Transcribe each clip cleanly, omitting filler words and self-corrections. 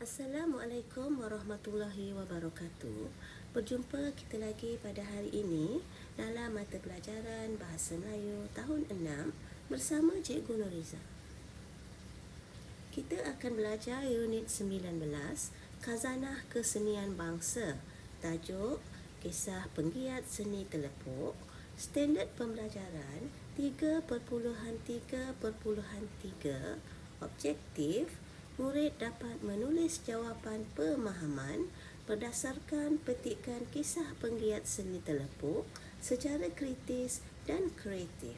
Assalamualaikum warahmatullahi wabarakatuh. Berjumpa kita lagi pada hari ini dalam mata pelajaran Bahasa Melayu tahun 6 bersama Cikgu Nuriza. Kita akan belajar unit 19, Khazanah Kesenian Bangsa. Tajuk Kisah Penggiat Seni Telepuk. Standard pembelajaran 3.3.3. Objektif, murid dapat menulis jawapan pemahaman berdasarkan petikan kisah penggiat seni telepuk secara kritis dan kreatif.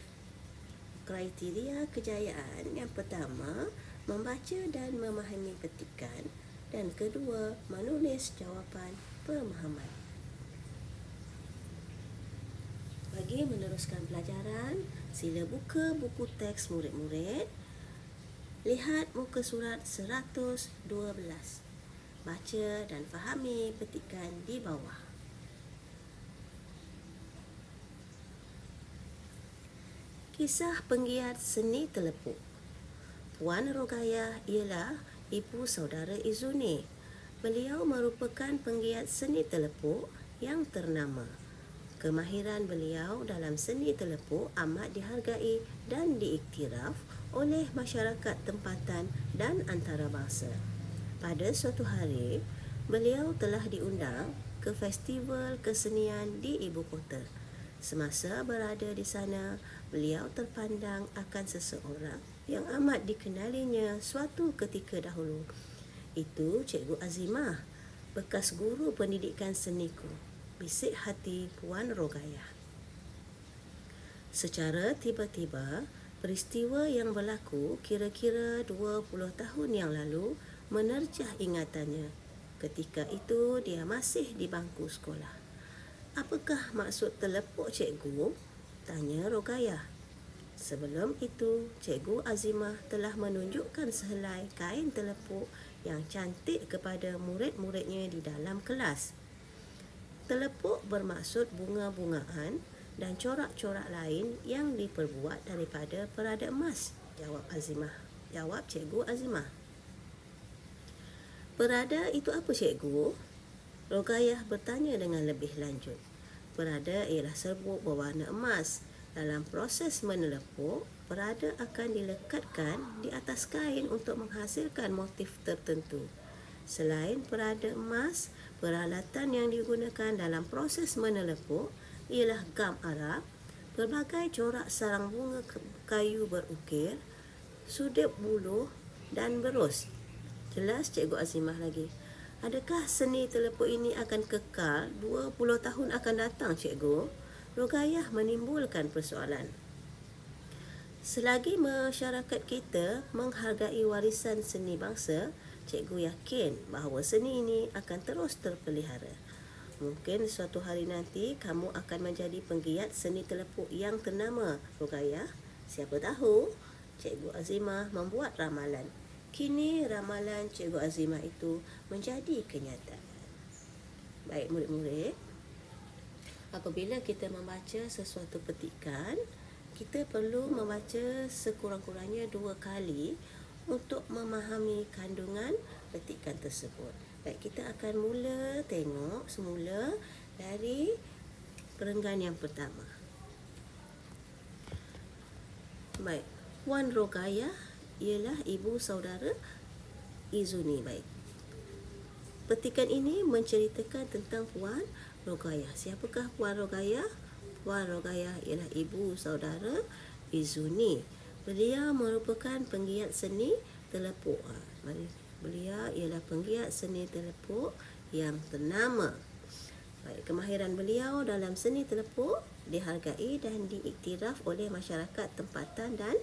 Kriteria kejayaan yang pertama, membaca dan memahami petikan, dan kedua, menulis jawapan pemahaman. Bagi meneruskan pelajaran, sila buka buku teks murid-murid. Lihat muka surat 112. Baca dan fahami petikan di bawah. Kisah penggiat seni telepuk. Puan Rogayah ialah ibu saudara Izuni. Beliau merupakan penggiat seni telepuk yang ternama. Kemahiran beliau dalam seni telepuk amat dihargai dan diiktiraf oleh masyarakat tempatan dan antarabangsa. Pada suatu hari, beliau telah diundang ke festival kesenian di ibu kota. Semasa berada di sana, beliau terpandang akan seseorang yang amat dikenalinya suatu ketika dahulu. Itu Cikgu Azimah, bekas guru pendidikan seniku. Bisik hati Puan Rogayah. Secara tiba-tiba, peristiwa yang berlaku kira-kira 20 tahun yang lalu menerjah ingatannya. Ketika itu dia masih di bangku sekolah. "Apakah maksud telepuk, Cikgu?" tanya Rogayah. Sebelum itu, Cikgu Azimah telah menunjukkan sehelai kain telepuk yang cantik kepada murid-muridnya di dalam kelas. Telepuk bermaksud bunga-bungaan dan corak-corak lain yang diperbuat daripada perada emas, jawab Cikgu Azimah. "Perada itu apa, Cikgu?" Rogayah bertanya dengan lebih lanjut. "Perada ialah serbuk berwarna emas. Dalam proses menelepuk, perada akan dilekatkan di atas kain untuk menghasilkan motif tertentu. Selain perada emas, peralatan yang digunakan dalam proses menelepuk ialah gam Arab, berbagai corak sarang bunga kayu berukir, sudup buluh dan berus." "Jelas, Cikgu Azimah lagi. Adakah seni telepuk ini akan kekal 20 tahun akan datang, Cikgu?" Rogayah menimbulkan persoalan. "Selagi masyarakat kita menghargai warisan seni bangsa, Cikgu yakin bahawa seni ini akan terus terpelihara. Mungkin suatu hari nanti kamu akan menjadi penggiat seni telepuk yang ternama, Rogayah. Siapa tahu?" Cikgu Azimah membuat ramalan. Kini ramalan Cikgu Azimah itu menjadi kenyataan. Baik murid-murid, apabila kita membaca sesuatu petikan, kita perlu membaca sekurang-kurangnya 2 kali untuk memahami kandungan petikan tersebut. Baik, kita akan mula tengok semula dari perenggan yang pertama. Baik, Puan Rogayah ialah ibu saudara Izuni. Baik, petikan ini menceritakan tentang Puan Rogayah. Siapakah Puan Rogayah? Puan Rogayah ialah ibu saudara Izuni. Beliau merupakan penggiat seni telepuk. Beliau ialah penggiat seni telepuk yang ternama. Baik, kemahiran beliau dalam seni telepuk dihargai dan diiktiraf oleh masyarakat tempatan dan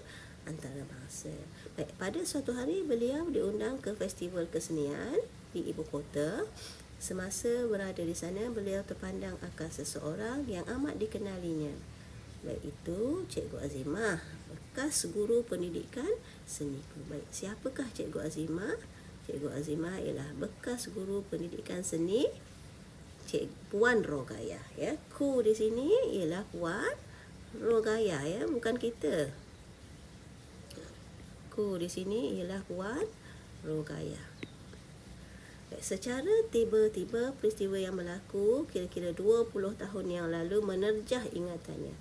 antarabangsa. Baik, pada suatu hari beliau diundang ke festival kesenian di ibu kota. Semasa berada di sana, beliau terpandang akan seseorang yang amat dikenalinya. Baik, itu Cikgu Azimah, bekas guru pendidikan seniku. Baik, siapakah Cikgu Azimah? Cikgu Azimah ialah bekas guru pendidikan seni Puan Rogayah. Ya, ku di sini ialah Puan Rogayah, ya, bukan kita. Ku di sini ialah Puan Rogayah. Secara tiba-tiba peristiwa yang berlaku kira-kira 20 tahun yang lalu menerjah ingatannya.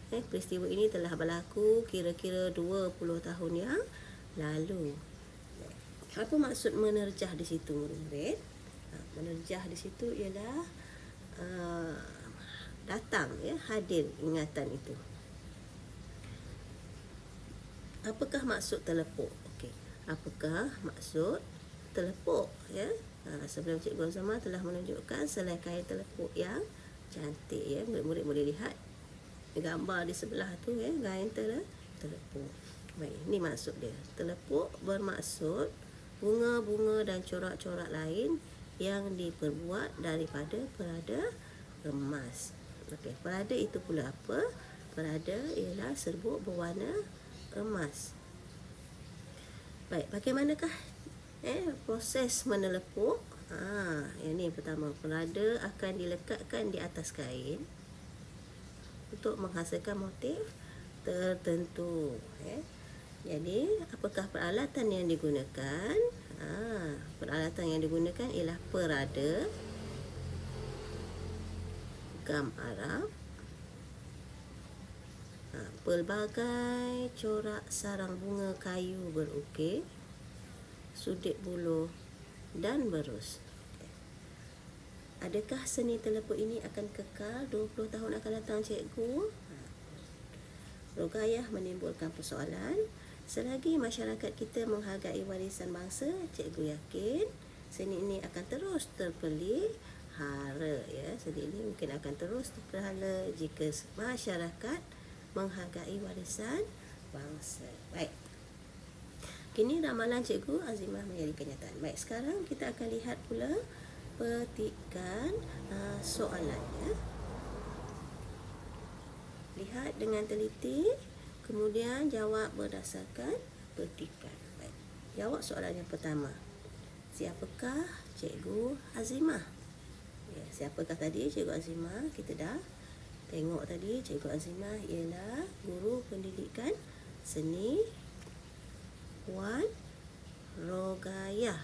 Peristiwa ini telah berlaku kira-kira 20 tahun yang lalu. Apa maksud menerjah di situ, murid-murid? Menerjah di situ ialah datang, hadir ingatan itu. Apakah maksud telepuk? Okey. Apakah maksud telepuk, sebelum Cikgu Azamah telah menunjukkan selai kain telepuk yang cantik, murid-murid boleh lihat gambar di sebelah tu, kain telepuk. Baik, ini maksud dia. Telepuk bermaksud bunga-bunga dan corak-corak lain yang diperbuat daripada perada emas. Okey, perada itu pula apa? Perada ialah serbuk berwarna emas. Baik, bagaimanakah proses menelepuk? Yang pertama, perada akan dilekatkan di atas kain untuk menghasilkan motif tertentu. Jadi, apakah peralatan yang digunakan? Peralatan yang digunakan ialah perada, gam Arab, pelbagai corak sarang bunga kayu berukir, sudet buluh dan berus. Adakah seni telepuk ini akan kekal 20 tahun akan datang, cikgu? Rogayah menimbulkan persoalan. Selagi masyarakat kita menghargai warisan bangsa, cikgu yakin seni ini akan terus terpelihara. Seni ini mungkin akan terus terpelihara jika masyarakat menghargai warisan bangsa. Baik. Kini ramalan Cikgu Azimah menjadi kenyataan. Baik, sekarang kita akan lihat pula petikan soalannya. Lihat dengan teliti, kemudian jawab berdasarkan petikan. Baik. Jawab soalan yang pertama. Siapakah Cikgu Azimah? Siapakah tadi Cikgu Azimah? Kita dah tengok tadi, Cikgu Azimah ialah guru pendidikan seni Puan Rogayah,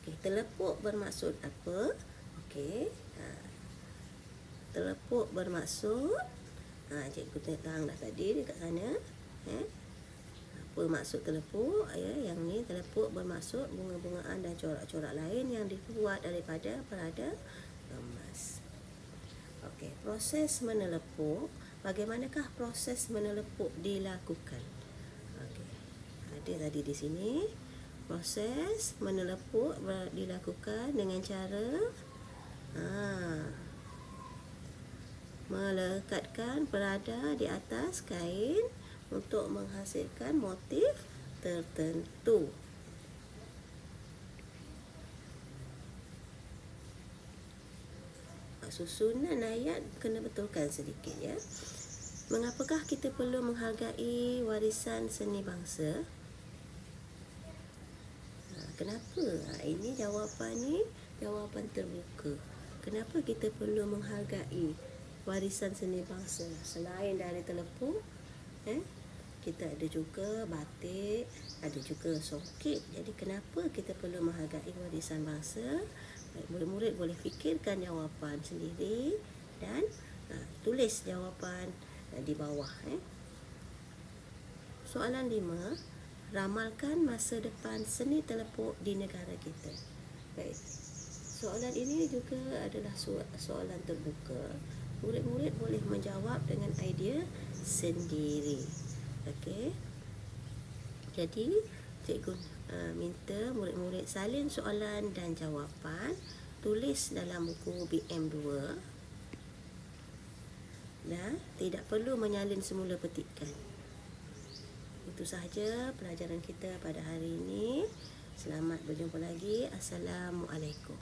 Okey, telepuk bermaksud apa? Okey. Telepuk bermaksud cikgu terang dah tadi dekat sana, apa maksud telepuk? Yang ni telepuk bermaksud bunga-bungaan dan corak-corak lain yang dibuat daripada perada emas. Okey, proses menelepuk. Bagaimanakah proses menelepuk dilakukan? Okey. Ada tadi di sini. Proses menelepuk dilakukan dengan cara melekatkan perada di atas kain untuk menghasilkan motif tertentu. Susunan ayat kena betulkan sedikit, Mengapakah kita perlu menghargai warisan seni bangsa? Kenapa? Ini jawapan jawapan terbuka. Kenapa kita perlu menghargai warisan seni bangsa? Selain dari telepuk, kita ada juga batik, ada juga songket. Jadi kenapa kita perlu menghargai warisan bangsa? Baik, murid-murid boleh fikirkan jawapan sendiri dan tulis jawapan di bawah. Soalan 5. Ramalkan masa depan seni telepuk di negara kita. Baik. Soalan ini juga adalah soalan terbuka. Murid-murid boleh menjawab dengan idea sendiri. Okey. Jadi, cikgu minta murid-murid salin soalan dan jawapan, tulis dalam buku BM2 dan tidak perlu menyalin semula petikan. Itu sahaja pelajaran kita pada hari ini. Selamat berjumpa lagi. Assalamualaikum.